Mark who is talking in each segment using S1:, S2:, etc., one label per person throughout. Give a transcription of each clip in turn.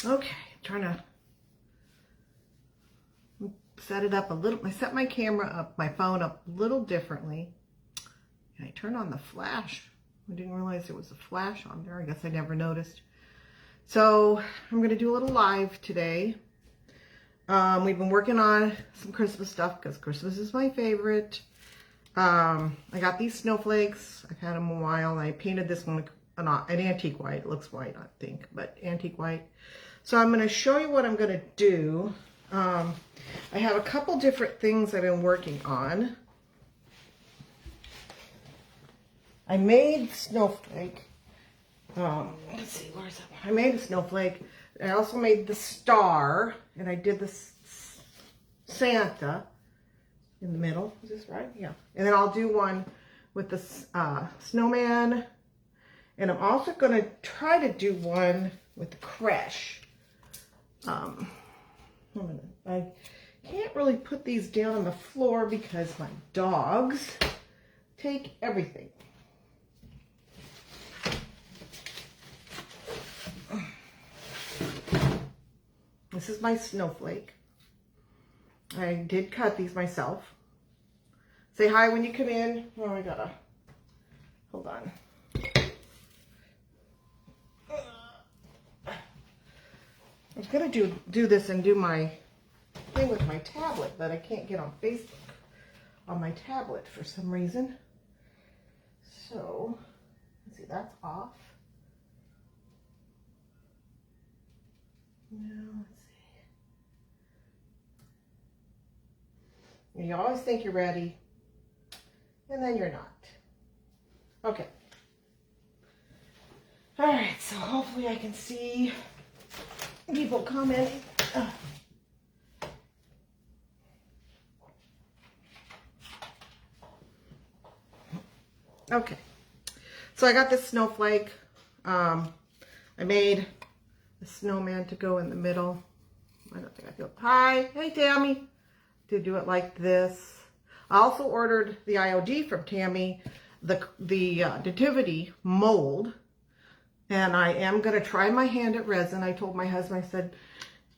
S1: Okay, trying to set it up a little. I set my camera up, my phone up a little differently. And I turned on the flash. I didn't realize there was a flash on there. I guess I never noticed. So I'm going to do a little live today. We've been working on some Christmas stuff because Christmas is my favorite. I got these snowflakes. I've had them a while. I painted this one an antique white. It looks white, I think, but antique white. So I'm going to show you what I'm going to do. I have a couple different things I've been working on. I made snowflake. Let's see, where's that one? I made a snowflake. I also made the star, and I did this Santa in the middle. Is this right? Yeah. And then I'll do one with the snowman. And I'm also going to try to do one with the creche. I can't really put these down on the floor because my dogs take everything. This is my snowflake. I did cut these myself. Say hi when you come in. Oh, I gotta, hold on. I was gonna do this and do my thing with my tablet, but I can't get on Facebook on my tablet for some reason. So, let's see, that's off. Now, let's see. You always think you're ready, and then you're not. Okay. All right, so hopefully I can see people commenting. Okay, so I got this snowflake. I made the snowman to go in the middle. I don't think I feel. Hi, hey Tammy. To do it like this. I also ordered the IOD from Tammy, the nativity mold, and I am going to try my hand at resin. I told my husband, I said,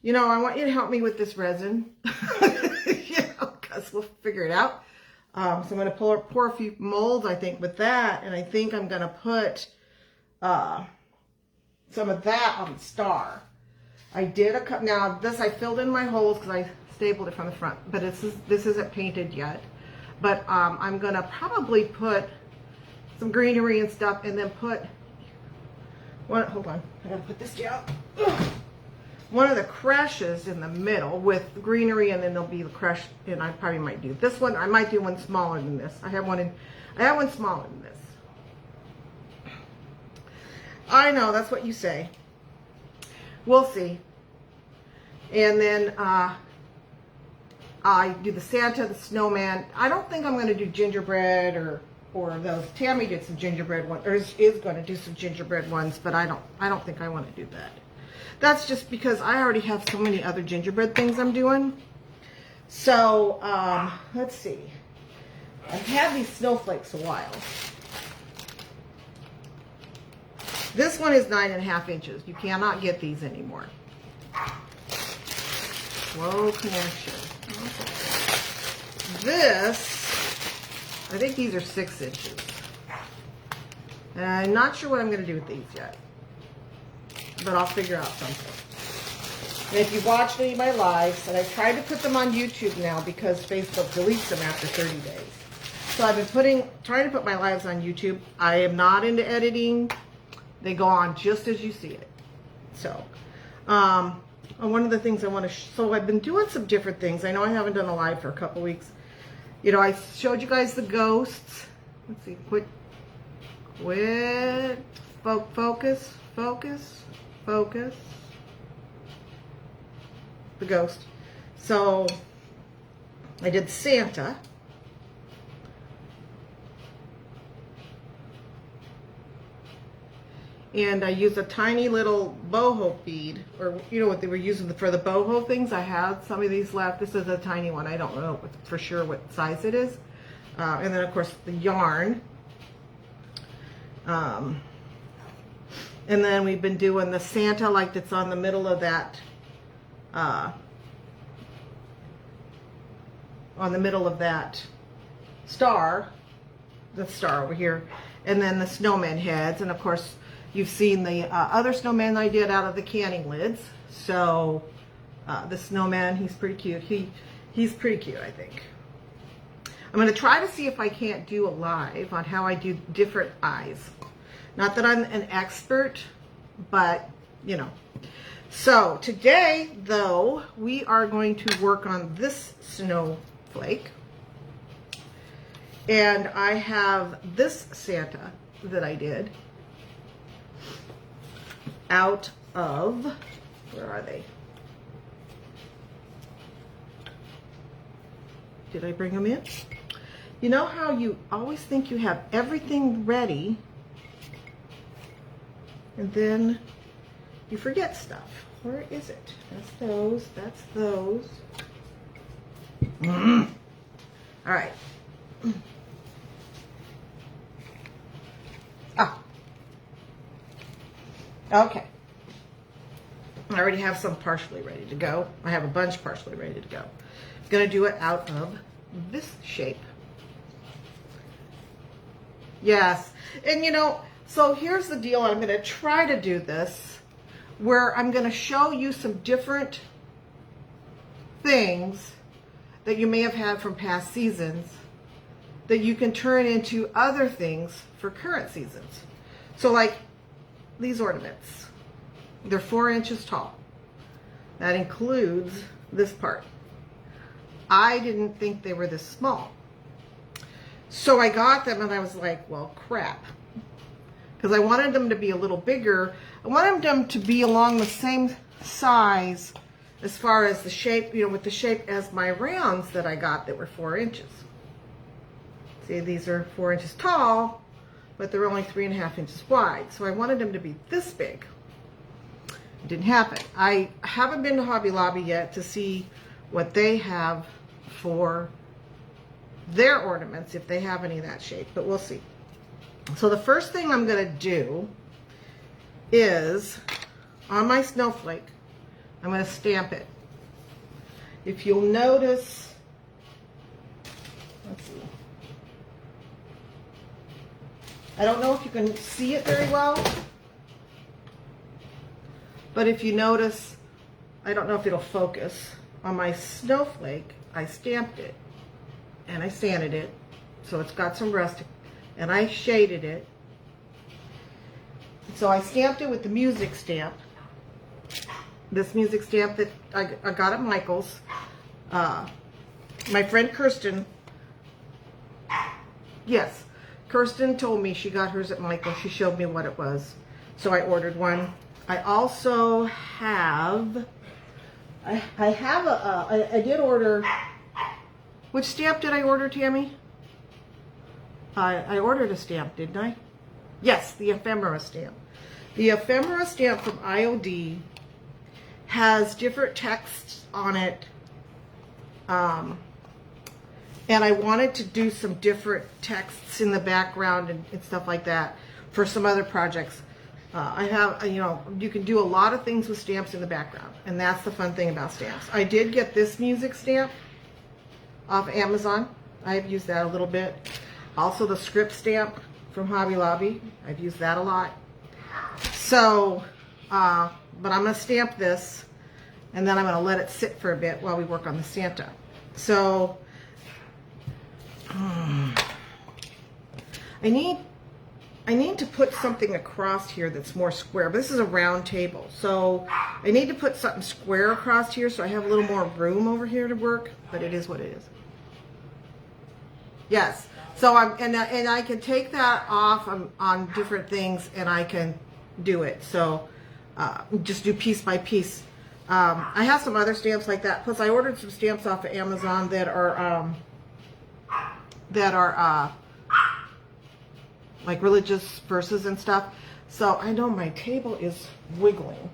S1: you know, I want you to help me with this resin, because we'll figure it out. So I'm going to pour a few molds, I think, with that, and I think I'm going to put some of that on the star. I did a cut. Now this I filled in my holes because I stapled it from the front, but this isn't painted yet. But I'm gonna probably put some greenery and stuff, and then put one. Hold on, I gotta put this down. One of the creches in the middle with greenery, and then there'll be the creche. And I probably might do this one. I might do one smaller than this. I have one smaller than this. I know, that's what you say. We'll see. And then I do the Santa, the snowman. I don't think I'm going to do gingerbread or those. Tammy did some gingerbread ones, or is going to do some gingerbread ones, but I don't think I want to do that. That's just because I already have so many other gingerbread things I'm doing. So, let's see. I've had these snowflakes a while. This one is 9.5 inches. You cannot get these anymore. Slow connection. Okay. This, I think these are 6 inches. And I'm not sure what I'm going to do with these yet. But I'll figure out something. And if you watched any of my lives, and I've tried to put them on YouTube now because Facebook deletes them after 30 days. So I've been trying to put my lives on YouTube. I am not into editing. They go on just as you see it. So, one of the things I want to, so I've been doing some different things. I know I haven't done a live for a couple weeks. You know, I showed you guys the ghosts. Let's see, focus. The ghost. So, I did Santa. And I used a tiny little boho bead, or you know what they were using for the boho things. I had some of these left. This is a tiny one. I don't know for sure what size it is. And then of course the yarn. And then we've been doing the Santa like that's on the middle of that, on the middle of that star, the star over here, and then the snowman heads. And of course, you've seen the other snowman I did out of the canning lids. So the snowman, he's pretty cute. He's pretty cute, I think. I'm going to try to see if I can't do a live on how I do different eyes. Not that I'm an expert, but, you know. So today, though, we are going to work on this snowflake. And I have this Santa that I did out of, where are they? Did I bring them in? You know how you always think you have everything ready and then you forget stuff. Where is it? That's those. That's those. All right. Ah. Okay. I already have some partially ready to go. I have a bunch partially ready to go. I'm going to do it out of this shape. Yes. And you know, so here's the deal. I'm going to try to do this where I'm going to show you some different things that you may have had from past seasons that you can turn into other things for current seasons. So like these ornaments, they're 4 inches tall. That includes this part. I didn't think they were this small. So I got them and I was like, well, crap. Because I wanted them to be a little bigger. I wanted them to be along the same size as far as the shape, you know, with the shape as my rounds that I got that were 4 inches. See, these are 4 inches tall, but they're only 3.5 inches wide. So I wanted them to be this big. It didn't happen. I haven't been to Hobby Lobby yet to see what they have for their ornaments, if they have any of that shape, but we'll see. So the first thing I'm going to do is, on my snowflake, I'm going to stamp it. If you'll notice, let's see. I don't know if you can see it very well, but if you notice, I don't know if it'll focus. On my snowflake, I stamped it and I sanded it so it's got some rust, and I shaded it. So I stamped it with the music stamp. This music stamp that I got at Michael's. My friend Kirsten, yes, Kirsten told me she got hers at Michael's. She showed me what it was. So I ordered one. I also have, I did order, which stamp did I order, Tammy? I ordered a stamp, didn't I? Yes, the ephemera stamp. The ephemera stamp from IOD has different texts on it. And I wanted to do some different texts in the background and stuff like that for some other projects. I have, you know, you can do a lot of things with stamps in the background, and that's the fun thing about stamps. I did get this music stamp off Amazon. I've used that a little bit. Also the script stamp from Hobby Lobby. I've used that a lot. So, but I'm going to stamp this, and then I'm going to let it sit for a bit while we work on the Santa. So, I need to put something across here that's more square, but this is a round table. So I need to put something square across here so I have a little more room over here to work, but it is what it is. Yes. So and I can take that off on different things, and I can do it. So just do piece by piece. I have some other stamps like that. Plus I ordered some stamps off of Amazon that are like religious verses and stuff. So I know my table is wiggling.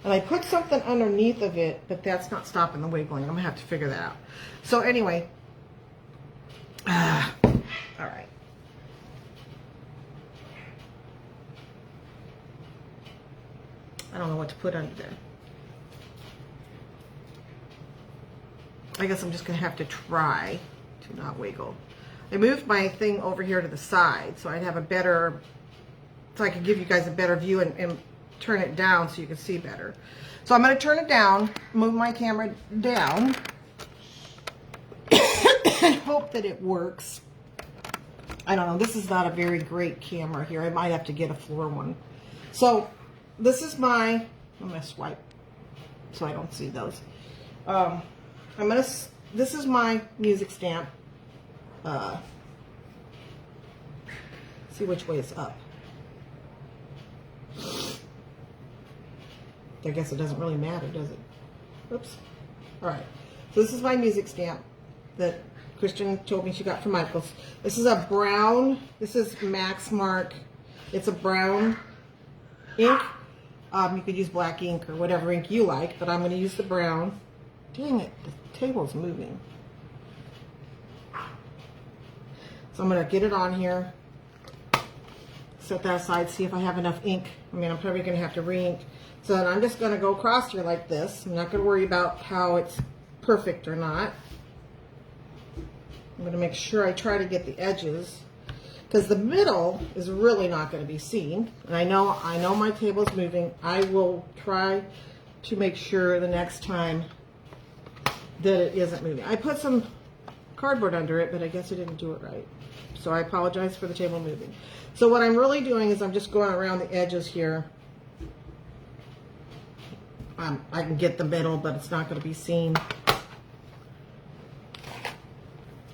S1: And I put something underneath of it, but that's not stopping the wiggling. I'm going to have to figure that out. So anyway. All right. I don't know what to put under there. I guess I'm just going to have to try to not wiggle. I moved my thing over here to the side so I'd have a better, so I could give you guys a better view and turn it down so you can see better. So I'm going to turn it down, move my camera down, and hope that it works. I don't know, this is not a very great camera here. I might have to get a floor one. So this is my, I'm going to swipe so I don't see those. This is my music stamp. See which way it's up. I guess it doesn't really matter, does it? Oops. All right. So this is my music stamp that Christian told me she got from Michael's. This is a brown. This is Max Mark. It's a brown ink. You could use black ink or whatever ink you like, but I'm going to use the brown. Dang it, the table's moving. So I'm going to get it on here, set that aside, see if I have enough ink. I mean, I'm probably going to have to re-ink. So then I'm just going to go across here like this. I'm not going to worry about how it's perfect or not. I'm going to make sure I try to get the edges, because the middle is really not going to be seen. And I know my table is moving. I will try to make sure the next time that it isn't moving. I put some cardboard under it, but I guess I didn't do it right. So I apologize for the table moving. So what I'm really doing is I'm just going around the edges here. I can get the middle, but it's not going to be seen.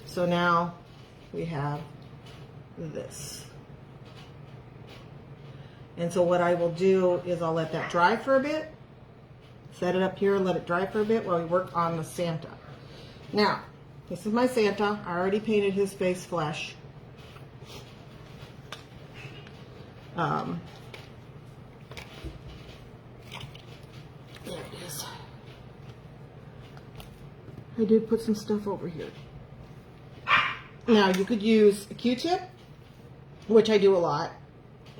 S1: So now we have this. And so what I will do is I'll let that dry for a bit. Set it up here and let it dry for a bit while we work on the Santa. Now, this is my Santa. I already painted his face flesh. There it is. I did put some stuff over here. Now, you could use a Q-tip, which I do a lot.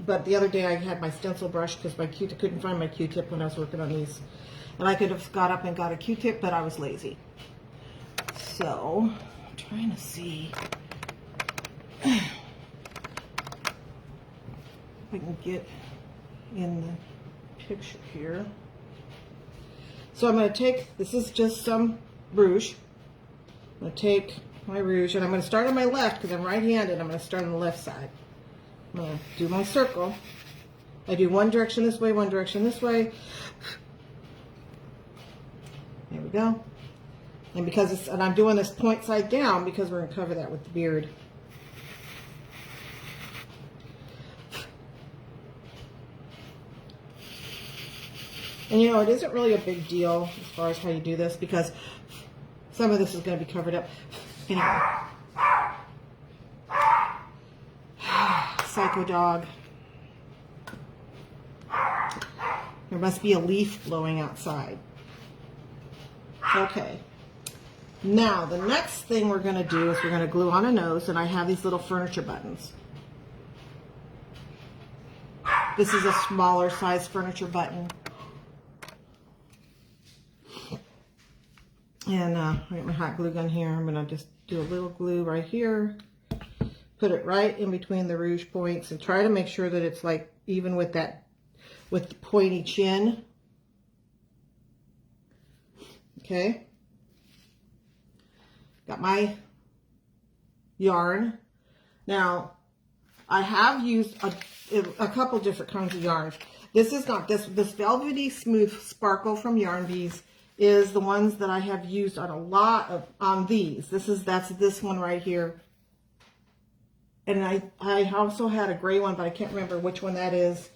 S1: But the other day I had my stencil brush because my Q-tip, couldn't find my Q-tip when I was working on these. And I could have got up and got a Q-tip, but I was lazy. So, I'm trying to see if I can get in the picture here. So I'm going to take, this is just some rouge. I'm going to take my rouge, and I'm going to start on my left because I'm right-handed. I'm going to start on the left side. I'm going to do my circle. I do one direction this way, one direction this way. There we go. And because it's, and I'm doing this point side down because we're going to cover that with the beard. And you know, it isn't really a big deal as far as how you do this because some of this is going to be covered up. Anyway. Psycho dog. There must be a leaf blowing outside. Okay. Now, the next thing we're going to do is we're going to glue on a nose, and I have these little furniture buttons. This is a smaller size furniture button. And I got my hot glue gun here. I'm going to just do a little glue right here. Put it right in between the rouge points and try to make sure that it's like even with that, with the pointy chin. Okay. Got my yarn. Now, I have used a couple different kinds of yarns. This is not, this Velvety Smooth Sparkle from Yarn Bees is the ones that I have used on a lot of, on these. That's this one right here. And I also had a gray one, but I can't remember which one that is.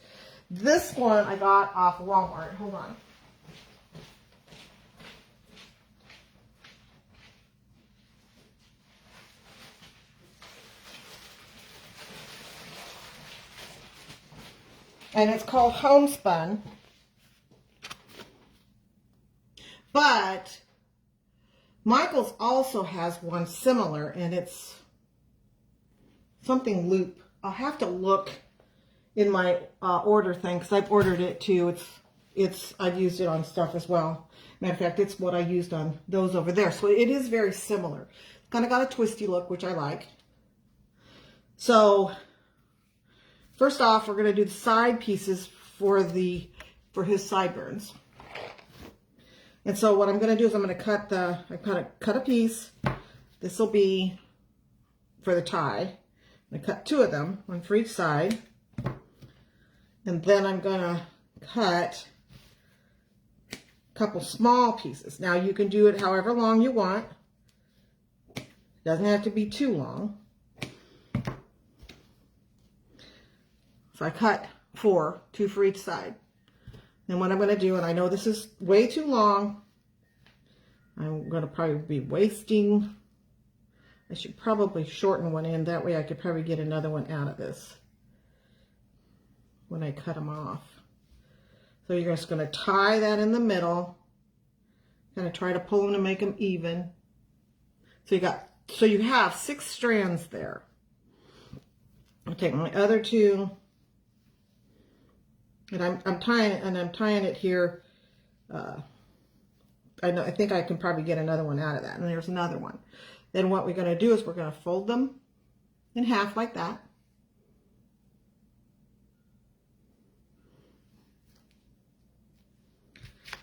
S1: This one I got off Walmart. Hold on. And it's called Homespun. But Michael's also has one similar, and it's something loop. I'll have to look in my order thing because I've ordered it too. I've used it on stuff as well. Matter of fact, it's what I used on those over there. So it is very similar. Kind of got a twisty look, which I like. So first off, we're going to do the side pieces for his sideburns. And so what I'm going to do is I'm going to cut a piece. This will be for the tie. I'm going to cut 2 of them, one for each side. And then I'm going to cut a couple small pieces. Now you can do it however long you want. It doesn't have to be too long. So I cut 4, 2 for each side. And what I'm going to do, and I know this is way too long, I'm going to probably be wasting, I should probably shorten one end, that way I could probably get another one out of this when I cut them off. So you're just going to tie that in the middle, kind of try to pull them to make them even. So you have 6 strands there. I'll take my other 2. And I'm tying it here. I think I can probably get another one out of that. And there's another one. Then what we're going to do is we're going to fold them in half like that.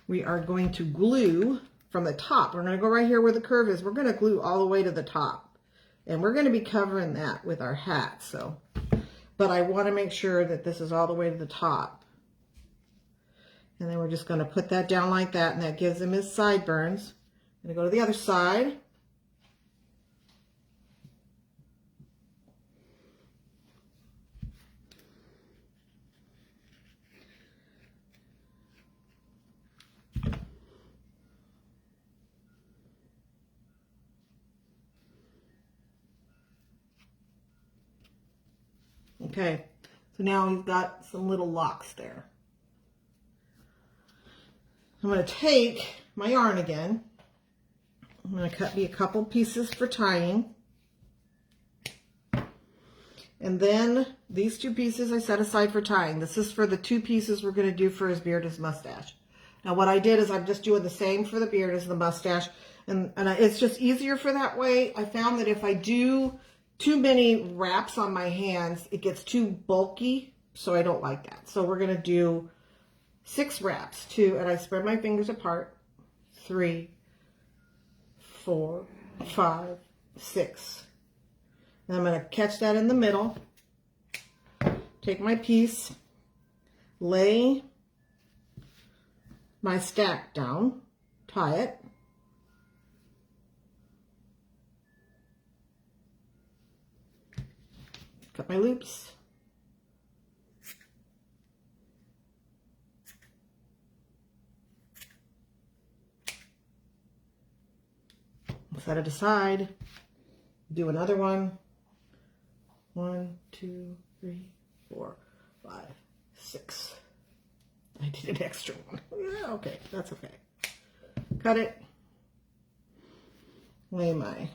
S1: We are going to glue from the top. We're going to go right here where the curve is. We're going to glue all the way to the top. And we're going to be covering that with our hat. But I want to make sure that this is all the way to the top. And then we're just going to put that down like that, and that gives him his sideburns. I'm going to go to the other side. Okay, so now we've got some little locks there. I'm going to take my yarn again. I'm going to cut me a couple pieces for tying. And then these 2 pieces I set aside for tying. This is for the 2 pieces we're going to do for his beard, his mustache. Now what I did is I'm just doing the same for the beard as the mustache. And it's just easier for that way. I found that if I do too many wraps on my hands, it gets too bulky. So I don't like that. So we're going to do 6 wraps, 2, and I spread my fingers apart, 3, 4, 5, 6. And I'm going to catch that in the middle, take my piece, lay my stack down, tie it, cut my loops, set it aside, do another one. 1, 2, 3, 4, 5, 6. I did an extra one. Yeah, okay, that's okay. Cut it. Lay my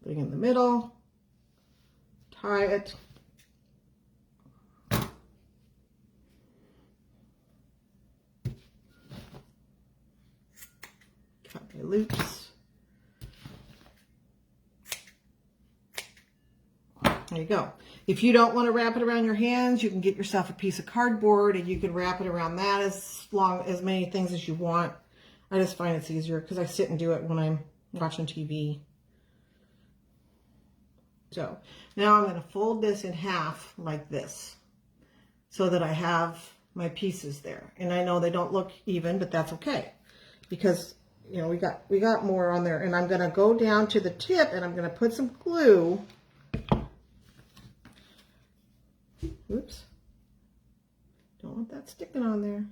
S1: thing in the middle. Tie it. Cut my loops. There you go. If you don't want to wrap it around your hands, you can get yourself a piece of cardboard and you can wrap it around that as many things as you want. I just find it's easier because I sit and do it when I'm watching TV. So now I'm going to fold this in half like this so that I have my pieces there. And I know they don't look even, but that's okay because you know we got more on there. And I'm going to go down to the tip and I'm going to put some glue. Oops. Don't want that sticking on there.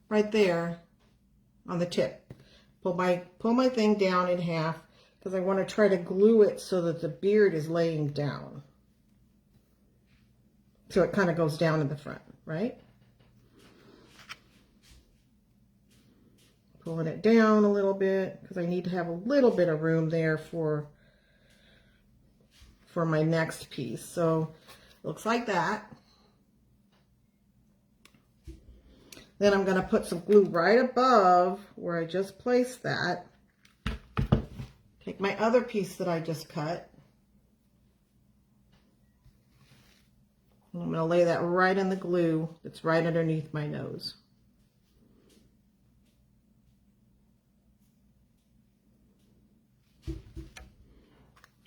S1: Right there on the tip. Pull my thing down in half because I want to try to glue it so that the beard is laying down. So it kind of goes down in the front, right? Pulling it down a little bit because I need to have a little bit of room there for my next piece. So looks like that. Then I'm going to put some glue right above where I just placed that. Take my other piece that I just cut. And I'm going to lay that right in the glue that's right underneath my nose.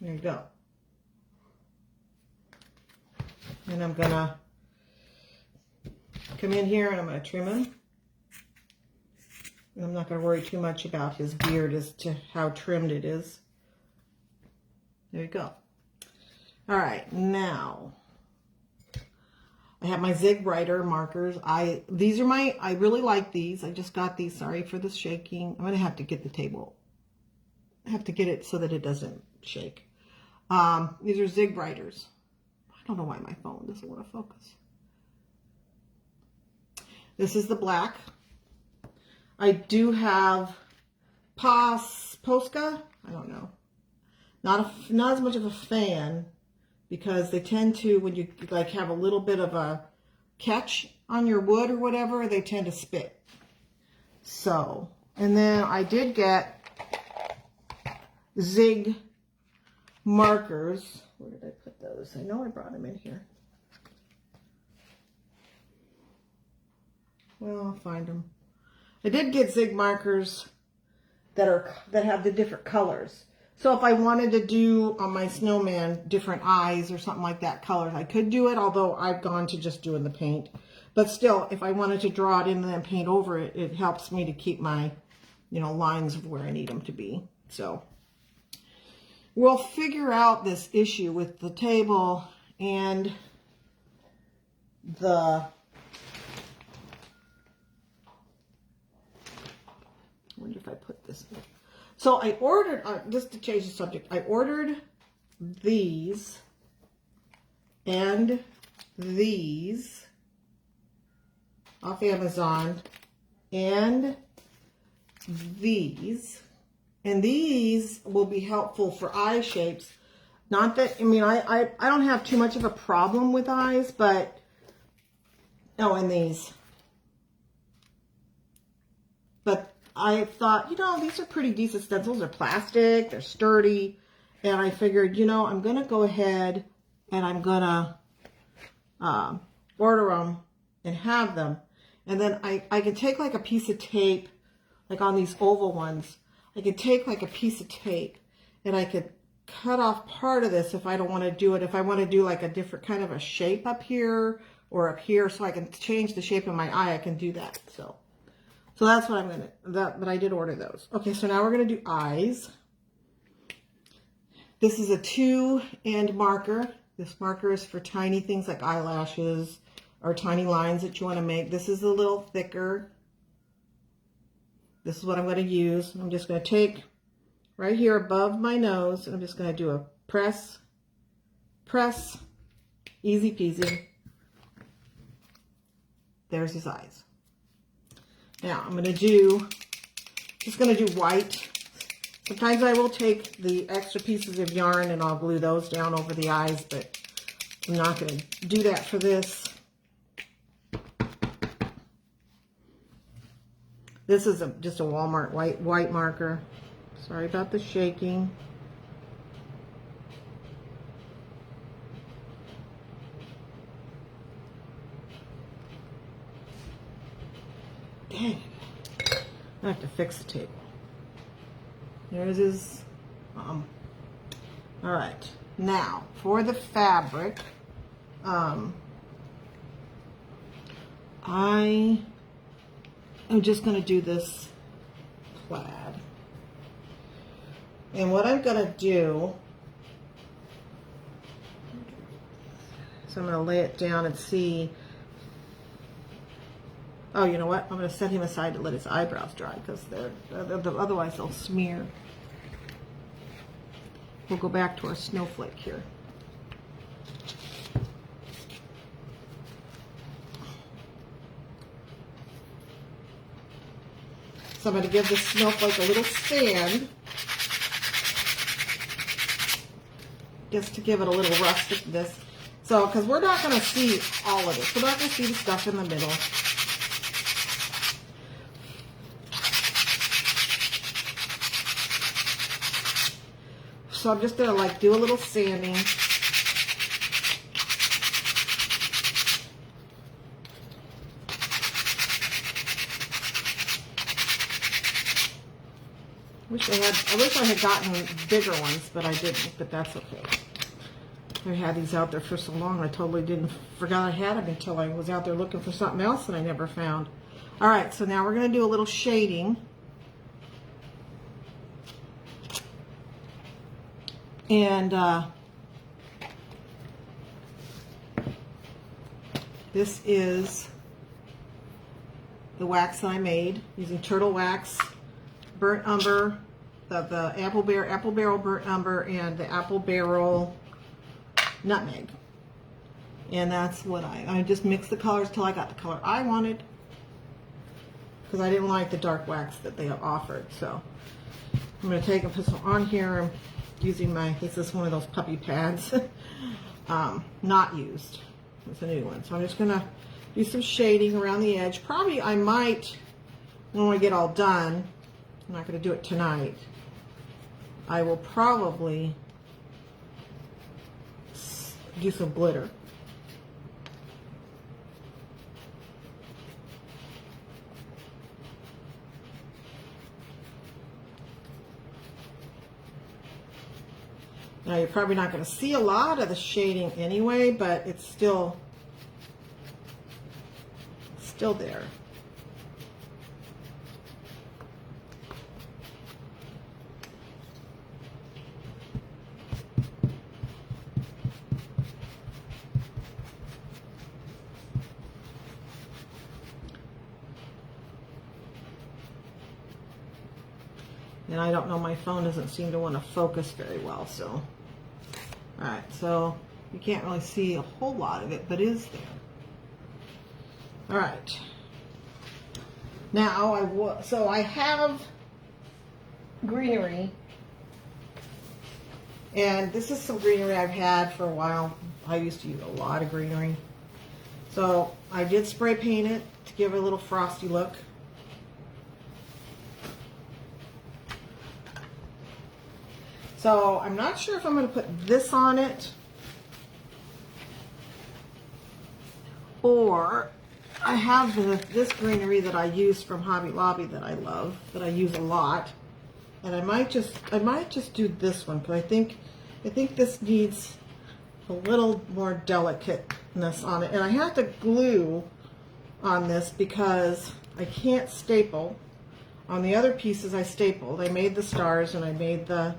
S1: There you go. And I'm going to come in here and I'm going to trim him. And I'm not going to worry too much about his beard as to how trimmed it is. There you go. All right, now I have my Zig Writer markers. I really like these. I just got these. Sorry for the shaking. I'm going to have to get the table. I have to get it so that it doesn't shake. These are Zig Writers. I don't know why my phone doesn't want to focus. This is the black. I do have Posca. I don't know. Not as much of a fan because they tend to, when you like have a little bit of a catch on your wood or whatever, they tend to spit. So, and then I did get Zig markers. Where did I put those? I know I brought them in here. Well, I'll find them. I did get Zig markers that have the different colors. So if I wanted to do on my snowman different eyes or something like that colors, I could do it, although I've gone to just doing the paint. But still, if I wanted to draw it in and then paint over it, it helps me to keep my, lines of where I need them to be. So we'll figure out this issue with the table and the, I wonder if I put this in. So I ordered, just to change the subject, I ordered these and these off Amazon and these. And these will be helpful for eye shapes. Not that, I don't have too much of a problem with eyes, but, oh, and these. But I thought, these are pretty decent stencils. They're plastic, they're sturdy. And I figured, I'm going to go ahead and I'm going to order them and have them. And then I can take like a piece of tape, like on these oval ones. I could take like a piece of tape and I could cut off part of this if I don't want to do it. If I want to do like a different kind of a shape up here or up here so I can change the shape of my eye, I can do that. So that's what I'm going to, but I did order those. Okay, so now we're going to do eyes. This is a 2-end marker. This marker is for tiny things like eyelashes or tiny lines that you want to make. This is a little thicker. This is what I'm going to use. I'm just going to take right here above my nose, and I'm just going to do a press, easy peasy. There's his eyes. Now I'm going to just going to do white. Sometimes I will take the extra pieces of yarn and I'll glue those down over the eyes, but I'm not going to do that for this. This is just a Walmart white marker. Sorry about the shaking. Dang it. I have to fix the table. There's his all right. Now, for the fabric, I'm just going to do this plaid. And what I'm going to do, so I'm going to lay it down and see. Oh, you know what? I'm going to set him aside to let his eyebrows dry because otherwise they'll smear. We'll go back to our snowflake here. So I'm going to give this snowflake a little sand, just to give it a little rusticness. So, because we're not going to see all of it. We're not going to see the stuff in the middle. So I'm just gonna like do a little sanding. I wish I had gotten bigger ones, but I didn't, but that's okay. I had these out there for so long, I totally forgot I had them until I was out there looking for something else that I never found. All right, so now we're gonna do a little shading. And this is the wax that I made using turtle wax, burnt umber, the apple barrel burnt umber, and the apple barrel nutmeg. And that's what I just mixed the colors till I got the color I wanted, because I didn't like the dark wax that they offered. So I'm going to take and put some on here. I'm using this is one of those puppy pads, not used. It's a new one. So I'm just going to do some shading around the edge. Probably I might, when we get all done, I'm not going to do it tonight, I will probably do some glitter. Now you're probably not going to see a lot of the shading anyway, but it's still there. And I don't know, my phone doesn't seem to want to focus very well, so. Alright, so you can't really see a whole lot of it, but it is there. Alright. Now, so I have greenery. And this is some greenery I've had for a while. I used to use a lot of greenery. So I did spray paint it to give it a little frosty look. So I'm not sure if I'm going to put this on it, or I have this greenery that I use from Hobby Lobby that I love, that I use a lot, and I might just do this one, because I think this needs a little more delicateness on it. And I have to glue on this because I can't staple. On the other pieces I stapled. I made the stars and I made the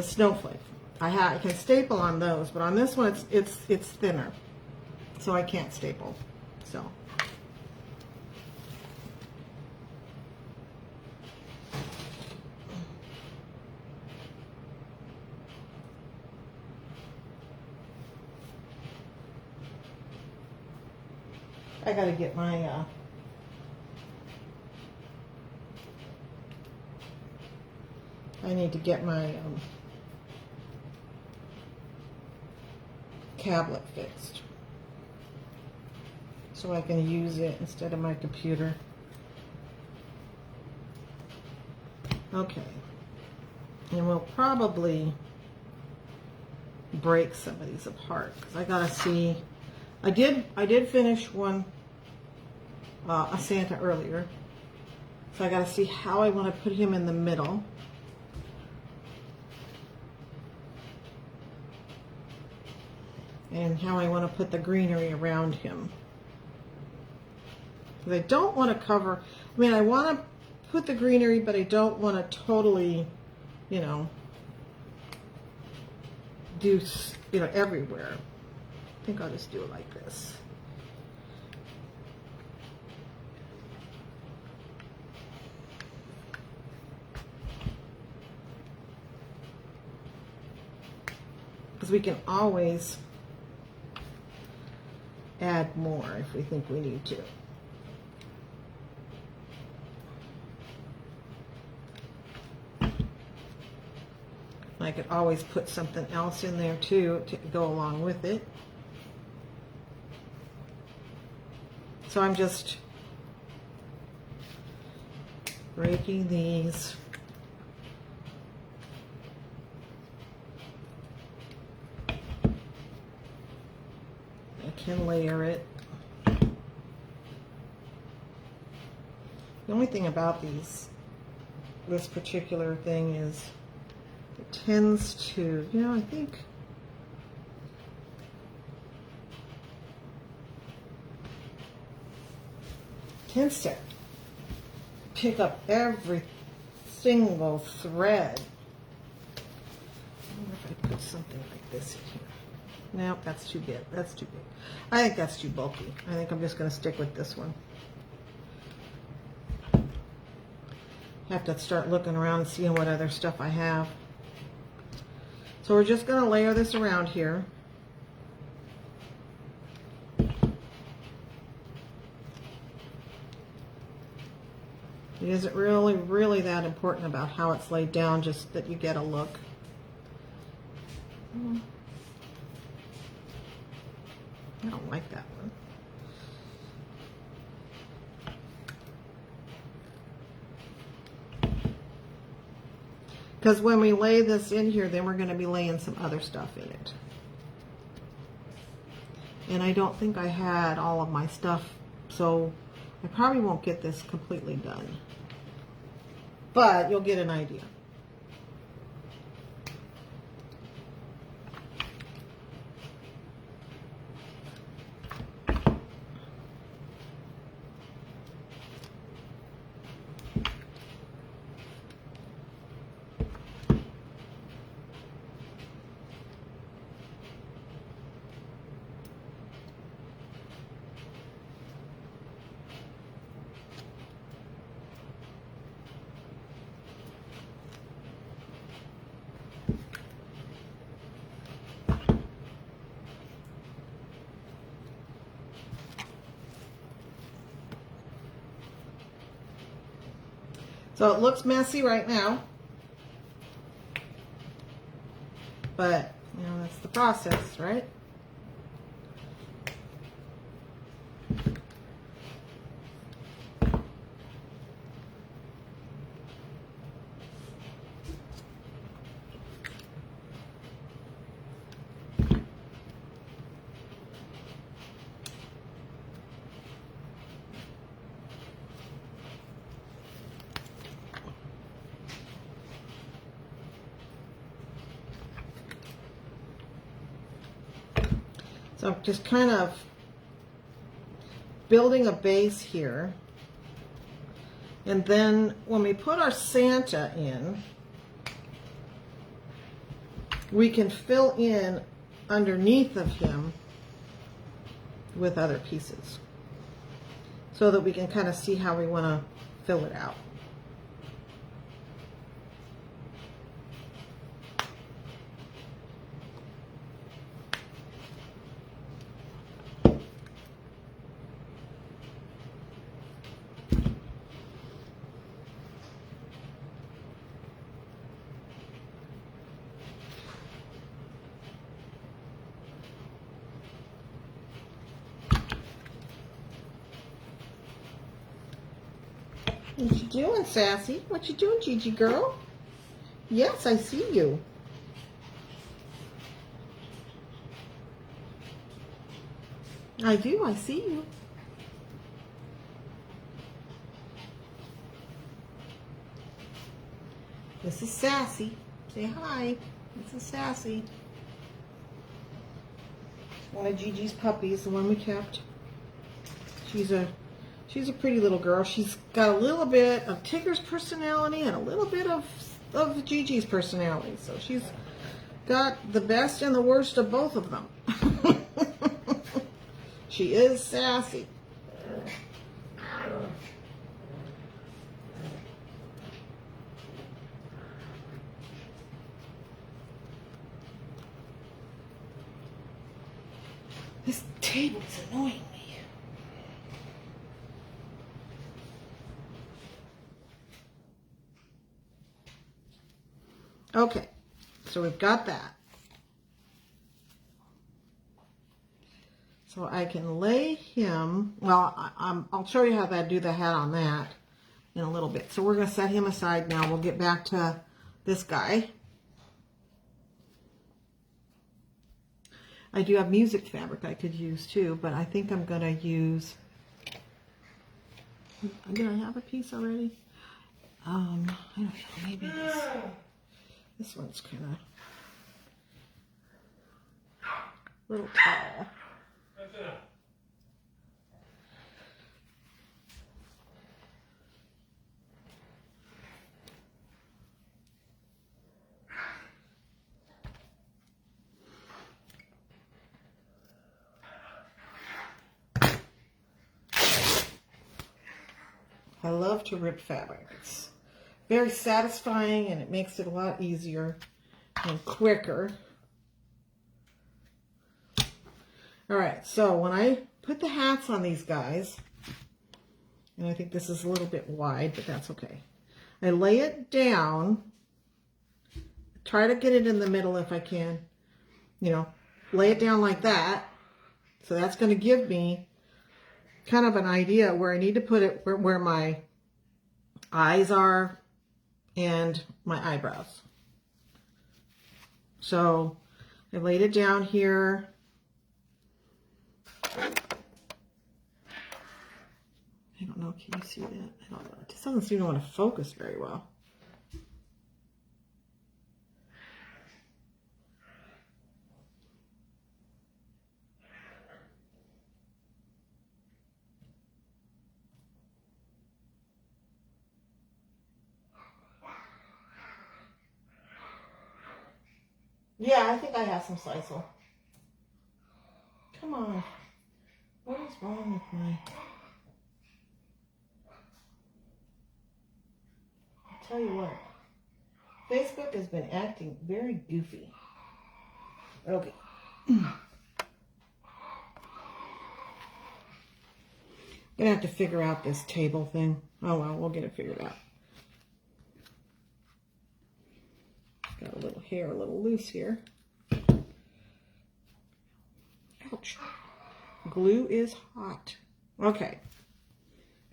S1: snowflake. I can staple on those, but on this one it's thinner, so I can't staple. So I gotta get my I need to get my tablet fixed so I can use it instead of my computer. Okay, and we'll probably break some of these apart because I gotta see. I did finish one a Santa earlier, so I gotta see how I want to put him in the middle. And how I want to put the greenery around him. Because I don't want to cover, I mean, I want to put the greenery, but I don't want to totally, you know, do, you know, everywhere. I think I'll just do it like this. Because we can always add more if we think we need to. I could always put something else in there too to go along with it. So I'm just breaking these. can layer it. The only thing about this particular thing is it tends to, you know, I think tends to pick up every single thread. I wonder if I put something like this in here. Nope, that's too big. That's too big. I think that's too bulky. I think I'm just going to stick with this one. Have to start looking around and seeing what other stuff I have. So we're just going to layer this around here. It isn't really that important about how it's laid down, just that you get a look. I don't like that one. Because when we lay this in here, then we're going to be laying some other stuff in it. And I don't think I had all of my stuff, so I probably won't get this completely done. But you'll get an idea. So it looks messy right now, but you know, that's the process, right? So I'm just kind of building a base here. And then when we put our Santa in, we can fill in underneath of him with other pieces so that we can kind of see how we want to fill it out. What you doing, Sassy? What you doing, Gigi girl? Yes, I see you. I do, I see you. This is Sassy. Say hi. This is Sassy. One of Gigi's puppies, the one we kept. She's a pretty little girl. She's got a little bit of Tigger's personality and a little bit of Gigi's personality. So she's got the best and the worst of both of them. She is sassy. This table's annoying me. Okay, so we've got that. So I can lay him, well, I'll show you how to do the hat on that in a little bit. So we're going to set him aside now. We'll get back to this guy. I do have music fabric I could use too, but I think I'm gonna use, did I have a piece already? I don't know, maybe this one's kind of a little tall. I love to rip fabric. It's very satisfying and it makes it a lot easier and quicker. All right, so when I put the hats on these guys, and I think this is a little bit wide, but that's okay. I lay it down, try to get it in the middle if I can, you know, lay it down like that. So that's going to give me kind of an idea where I need to put it, where my eyes are and my eyebrows. So I laid it down here. I don't know, can you see that? I don't know. It just doesn't seem to want to focus very well. Yeah, I think I have some sisal. Come on. What is wrong with my... I'll tell you what. Facebook has been acting very goofy. Okay. Gonna have to figure out this table thing. Oh well, we'll get it figured out. Got a little hair, a little loose here. Ouch. Glue is hot. Okay.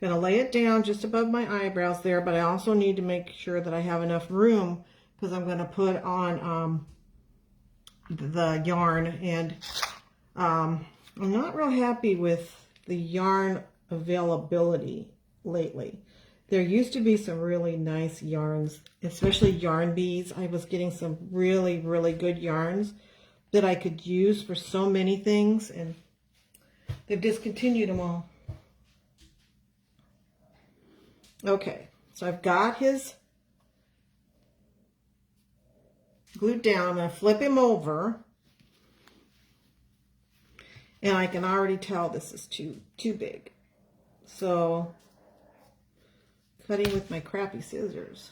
S1: Gonna lay it down just above my eyebrows there, but I also need to make sure that I have enough room because I'm gonna put on the yarn, and I'm not real happy with the yarn availability lately. There used to be some really nice yarns, especially yarn beads. I was getting some really, really good yarns that I could use for so many things, and they've discontinued them all. Okay, so I've got his glued down. I'm going to flip him over, and I can already tell this is too big. So, cutting with my crappy scissors.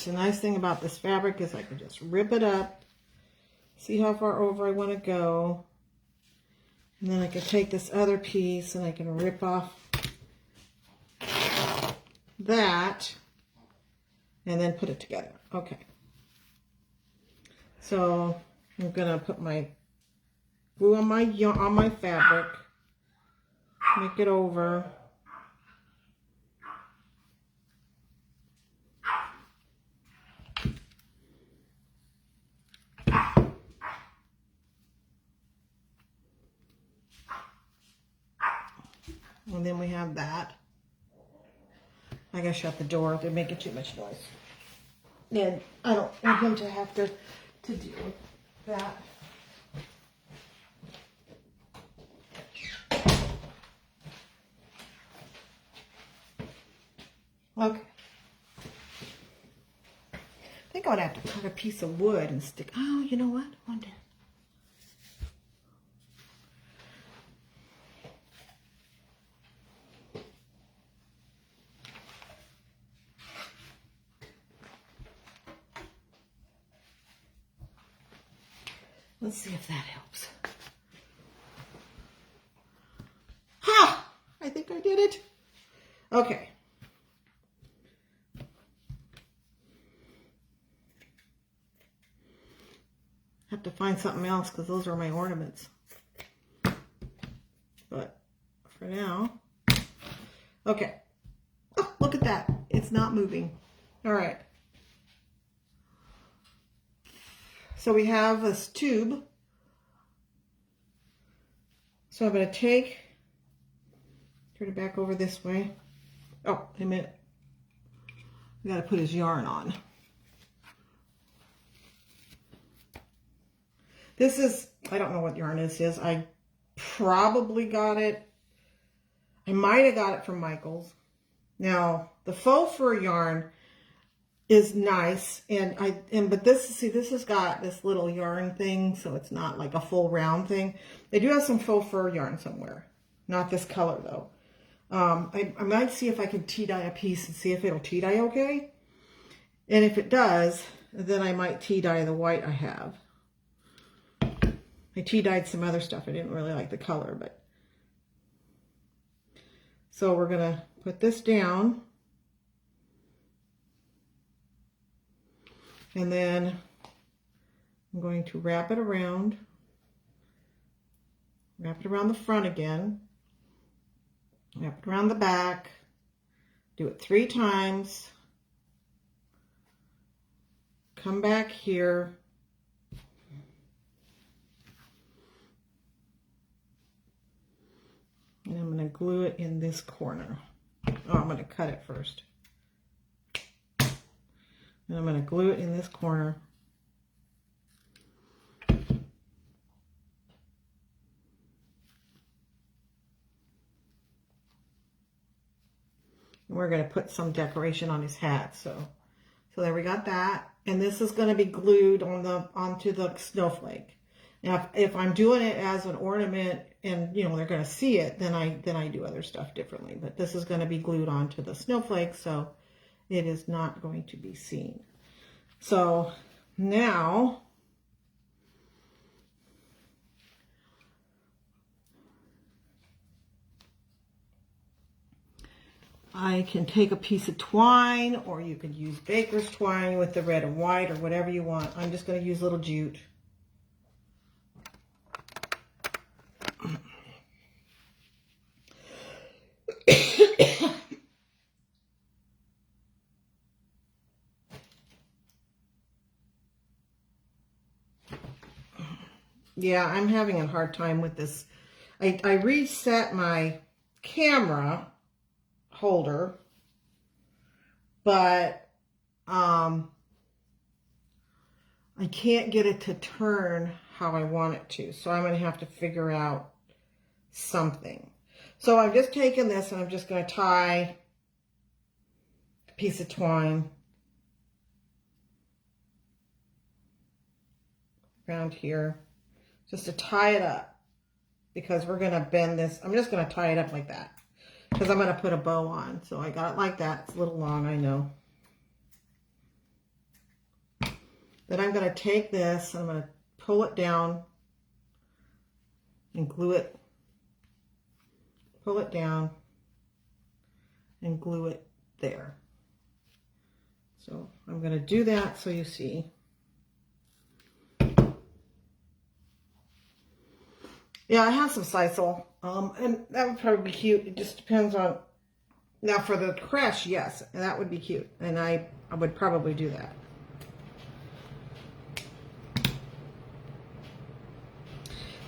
S1: The nice thing about this fabric is I can just rip it up, see how far over I want to go, and then I can take this other piece and I can rip off that and then put it together. Okay. So I'm gonna put my glue on my fabric, make it over. And then we have that. I gotta shut the door. They're making too much noise. And I don't want him to have to deal with that. Okay. I think I would have to cut a piece of wood and stick. Oh, you know what? I wonder. Let's see if that helps. Ha! I think I did it. Okay. Have to find something else because those are my ornaments. But for now, okay. Oh, look at that. It's not moving. All right. So we have this tube So I'm going to turn it back over this way. Oh, wait a minute. I got to put his yarn on. This is, I don't know what yarn this is. I probably got it. I might have got it from Michael's. Now, the faux fur yarn is nice, but this has got this little yarn thing, so it's not like a full round thing. They do have some faux fur yarn somewhere, not this color though. I might see if I can tea dye a piece and see if it'll tea dye okay, and if it does, then I might tea dye the white I have. I tea dyed some other stuff. I didn't really like the color, but so we're gonna put this down. And then I'm going to wrap it around the front again, wrap it around the back, do it 3 times, come back here, and I'm going to glue it in this corner. Oh, I'm going to cut it first. And I'm going to glue it in this corner. And we're going to put some decoration on his hat. So there we got that. And this is going to be glued onto the snowflake. Now, if I'm doing it as an ornament and, you know, they're going to see it, then I do other stuff differently. But this is going to be glued onto the snowflake, so it is not going to be seen. So now I can take a piece of twine, or you could use baker's twine with the red and white or whatever you want. I'm just going to use little jute. Yeah, I'm having a hard time with this. I reset my camera holder, but I can't get it to turn how I want it to. So I'm going to have to figure out something. So I've just taken this and I'm just going to tie a piece of twine around here, just to tie it up, because we're going to bend this. I'm just going to tie it up like that, because I'm going to put a bow on. So I got it like that. It's a little long, I know. Then I'm going to take this, I'm going to pull it down and glue it. Pull it down and glue it there. So I'm going to do that so you see. Yeah, I have some sisal, and that would probably be cute. It just depends on, now for the crèche, yes, and that would be cute, and I would probably do that.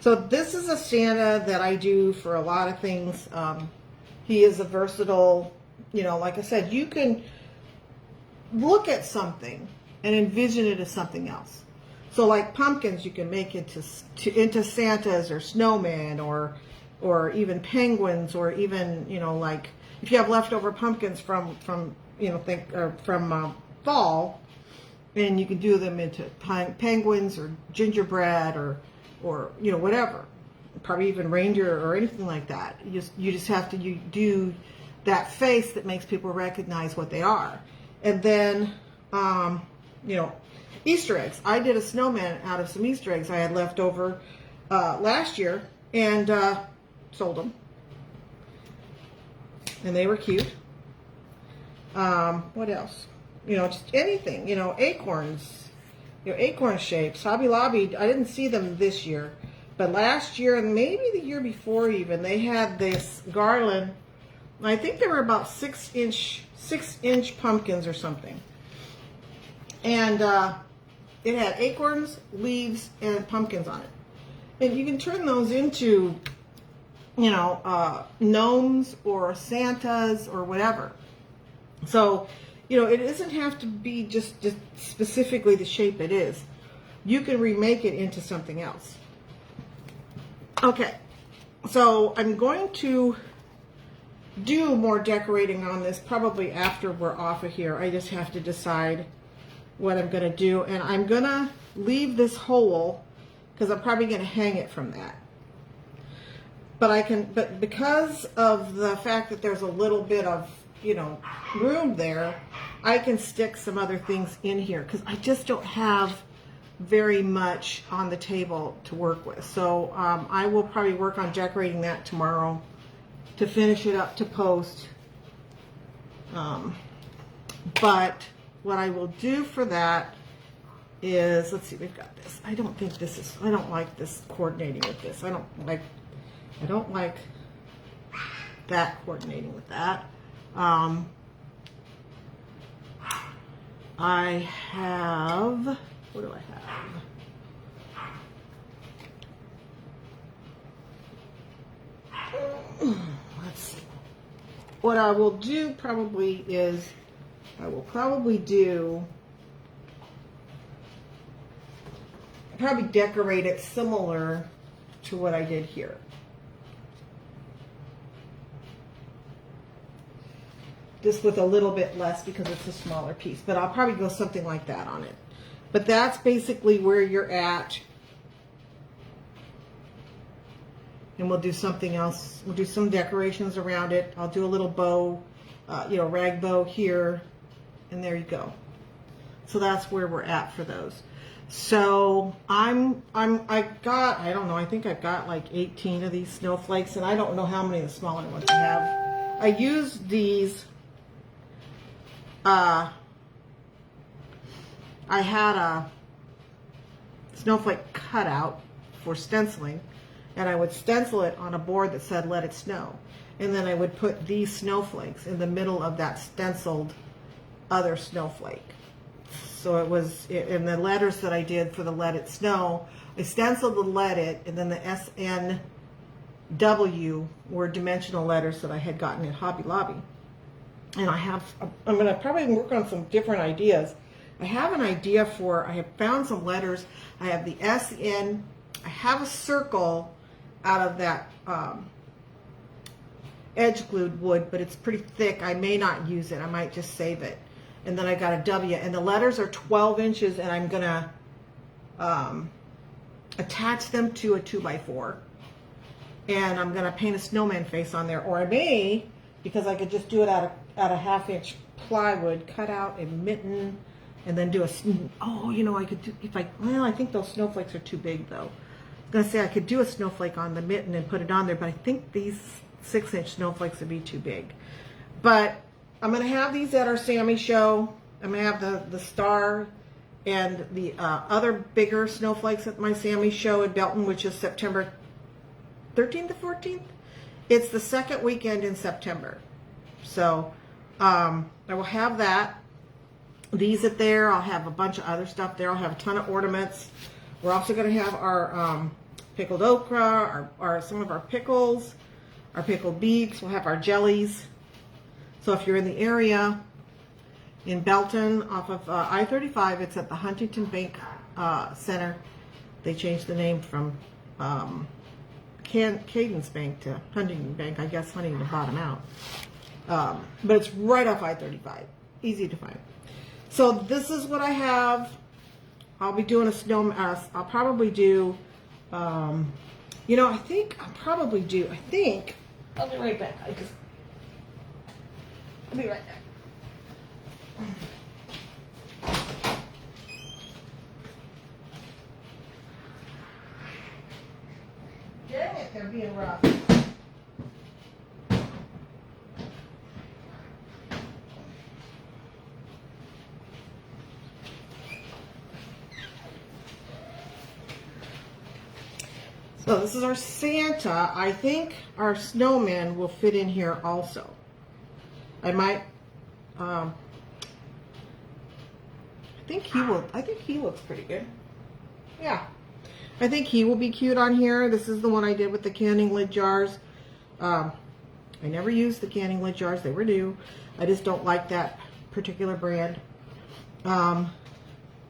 S1: So this is a Santa that I do for a lot of things. He is a versatile, you know, like I said, you can look at something and envision it as something else. So like pumpkins, you can make into Santas or snowmen, or even penguins, or even, you know, like if you have leftover pumpkins from you know, from fall, and you can do them into penguins or gingerbread or you know, whatever, probably even reindeer or anything like that. You just have to do that face that makes people recognize what they are. And then you know, Easter eggs. I did a snowman out of some Easter eggs I had left over last year, and sold them, and they were cute. What else? You know, just anything. You know, acorns. You know, acorn shapes. Hobby Lobby, I didn't see them this year, but last year and maybe the year before even, they had this garland. I think they were about 6-inch pumpkins or something. And it had acorns, leaves, and pumpkins on it. And you can turn those into you know, gnomes or Santas or whatever. So, you know, it doesn't have to be just specifically the shape it is. You can remake it into something else. Okay, so I'm going to do more decorating on this probably after we're off of here. I just have to decide what I'm going to do, and I'm going to leave this hole because I'm probably going to hang it from that. But because of the fact that there's a little bit of, you know, room there, I can stick some other things in here because I just don't have very much on the table to work with. So I will probably work on decorating that tomorrow to finish it up to post. But what I will do for that is, let's see, we've got this. I don't like this coordinating with this. I don't like that coordinating with that. I have, what do I have? Let's see. What I will do probably is, I will probably decorate it similar to what I did here. Just with a little bit less because it's a smaller piece, but I'll probably go something like that on it. But that's basically where you're at. And we'll do something else. We'll do some decorations around it. I'll do a little bow, you know, rag bow here, and there you go. So that's where we're at for those. So I don't know, I think I've got like 18 of these snowflakes, and I don't know how many of the smaller ones I have. I used these, I had a snowflake cutout for stenciling, and I would stencil it on a board that said "Let it snow," and then I would put these snowflakes in the middle of that stenciled other snowflake. So it was in the letters that I did for the "Let It Snow." I stenciled the "Let It," and then the SNW were dimensional letters that I had gotten at Hobby Lobby. And I'm going to probably work on some different ideas. I have an idea I have found some letters. I have the SN. I have a circle out of that edge glued wood, but it's pretty thick. I may not use it. I might just save it. And then I got a W, and the letters are 12 inches, and I'm going to attach them to a 2x4. And I'm going to paint a snowman face on there. Or I may, because I could just do it out of 1/2-inch plywood, cut out a mitten, and then do I could do, I think those snowflakes are too big, though. I was going to say I could do a snowflake on the mitten and put it on there, but I think these 6-inch snowflakes would be too big. But I'm going to have these at our Sammy show. I'm going to have the star and the other bigger snowflakes at my Sammy show in Belton, which is September 13th to 14th. It's the second weekend in September. So I will have that. These at there. I'll have a bunch of other stuff there. I'll have a ton of ornaments. We're also going to have our pickled okra, some of our pickles, our pickled beets. We'll have our jellies. So if you're in the area in Belton off of I-35, it's at the Huntington Bank Center. They changed the name from Cadence Bank to Huntington Bank. I guess Huntington bought them out. But it's right off I-35. Easy to find. So this is what I have. I'll be doing I'll probably do, I'll be right back. I'll be right back. Dang it, they're being rough. So this is our Santa. I think our snowman will fit in here also. I might, I think he looks pretty good. Yeah. I think he will be cute on here. This is the one I did with the canning lid jars. I never used the canning lid jars. They were new. I just don't like that particular brand. And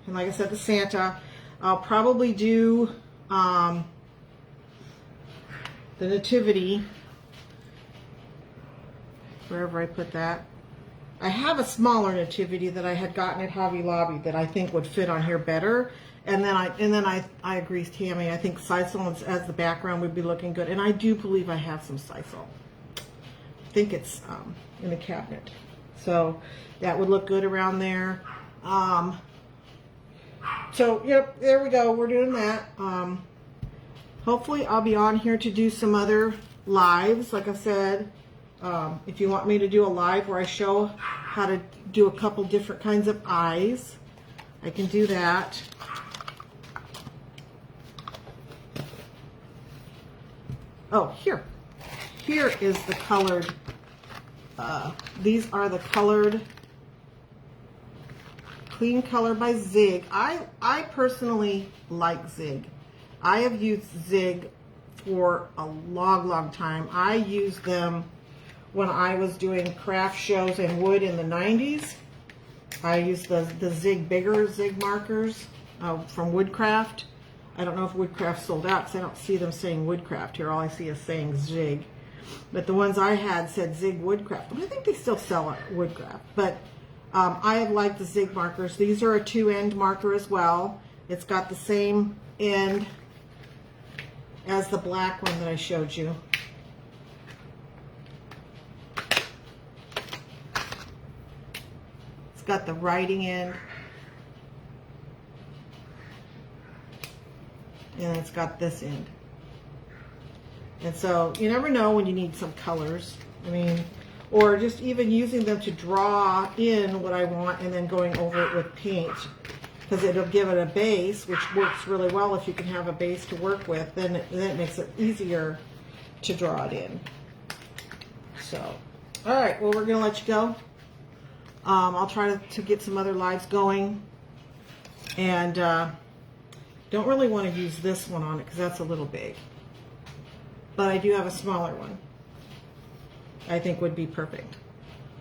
S1: like I said, the Santa, I'll probably do the Nativity, wherever I put that. I have a smaller Nativity that I had gotten at Hobby Lobby that I think would fit on here better. And then I agree with Tammy. I think sisal as the background would be looking good. And I do believe I have some sisal. I think it's in the cabinet. So that would look good around there. So, yep, there we go. We're doing that. Hopefully I'll be on here to do some other lives. Like I said, if you want me to do a live where I show how to do a couple different kinds of eyes, I can do that. Oh, here is the colored, these are the colored Clean Color by Zig. I personally like Zig. I have used Zig for a long time. I used them when I was doing craft shows in wood in the 90s. I used the bigger Zig markers from Woodcraft. I don't know if Woodcraft sold out because I don't see them saying Woodcraft here. All I see is saying Zig. But the ones I had said Zig Woodcraft. I think they still sell Woodcraft. But I like the Zig markers. These are a 2-end marker as well. It's got the same end as the black one that I showed you. It's got the writing end. And it's got this end. And so you never know when you need some colors. I mean, or just even using them to draw in what I want and then going over it with paint, because it'll give it a base, which works really well if you can have a base to work with. Then it makes it easier to draw it in. So, all right, well, we're gonna let you go. I'll try to get some other lives going, and don't really want to use this one on it because that's a little big, but I do have a smaller one I think would be perfect.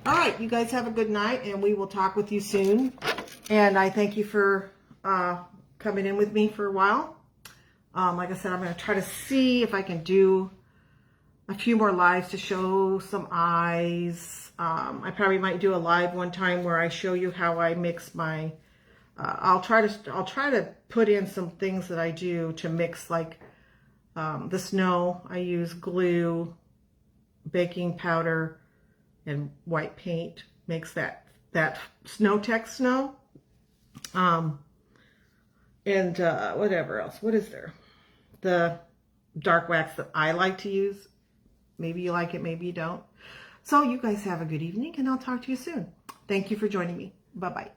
S1: All right, you guys have a good night, and we will talk with you soon. And I thank you for coming in with me for a while. Like I said, I'm going to try to see if I can do a few more lives to show some eyes. I probably might do a live one time where I show you how I mix my. I'll try to put in some things that I do to mix, like the snow. I use glue, baking powder, and white paint. Makes that SnowTech snow. And whatever else. What is there? The dark wax that I like to use. Maybe you like it, maybe you don't. So you guys have a good evening, and I'll talk to you soon. Thank you for joining me. Bye-bye.